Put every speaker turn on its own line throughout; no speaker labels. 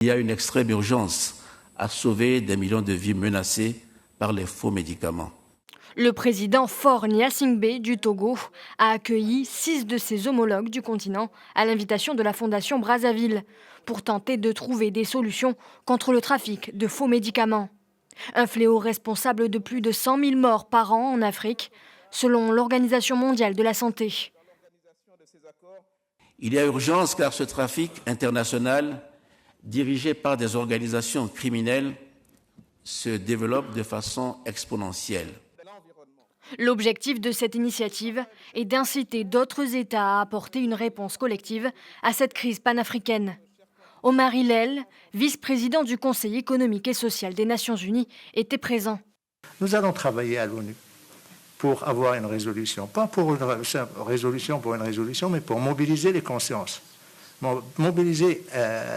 Il y a une extrême urgence à sauver des millions de vies menacées par les faux médicaments.
Le président Faure Gnassingbé du Togo a accueilli 6 de ses homologues du continent à l'invitation de la Fondation Brazzaville pour tenter de trouver des solutions contre le trafic de faux médicaments. Un fléau responsable de plus de 100 000 morts par an en Afrique, selon l'Organisation mondiale de la santé.
Il y a urgence car ce trafic international, dirigé par des organisations criminelles, se développe de façon exponentielle.
L'objectif de cette initiative est d'inciter d'autres États à apporter une réponse collective à cette crise panafricaine. Omar Hillel, vice-président du Conseil économique et social des Nations Unies, était présent.
Nous allons travailler à l'ONU pour avoir une résolution, pas pour une résolution, mais pour mobiliser les consciences, mobiliser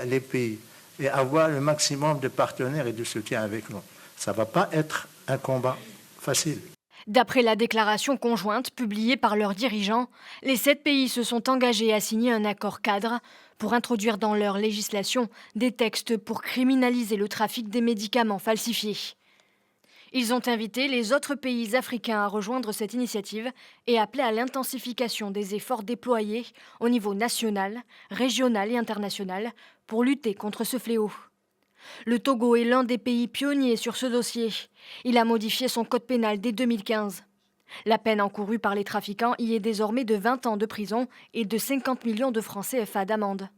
les pays et avoir le maximum de partenaires et de soutien avec nous. Ça ne va pas être un combat facile.
D'après la déclaration conjointe publiée par leurs dirigeants, les 7 pays se sont engagés à signer un accord cadre pour introduire dans leur législation des textes pour criminaliser le trafic des médicaments falsifiés. Ils ont invité les autres pays africains à rejoindre cette initiative et appelé à l'intensification des efforts déployés au niveau national, régional et international pour lutter contre ce fléau. Le Togo est l'un des pays pionniers sur ce dossier. Il a modifié son code pénal dès 2015. La peine encourue par les trafiquants y est désormais de 20 ans de prison et de 50 millions de francs CFA d'amende.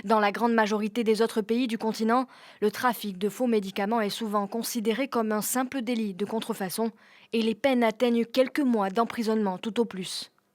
Dans la grande majorité des autres pays du continent, le trafic de faux médicaments est souvent considéré comme un simple délit de contrefaçon et les peines atteignent quelques mois d'emprisonnement tout au plus.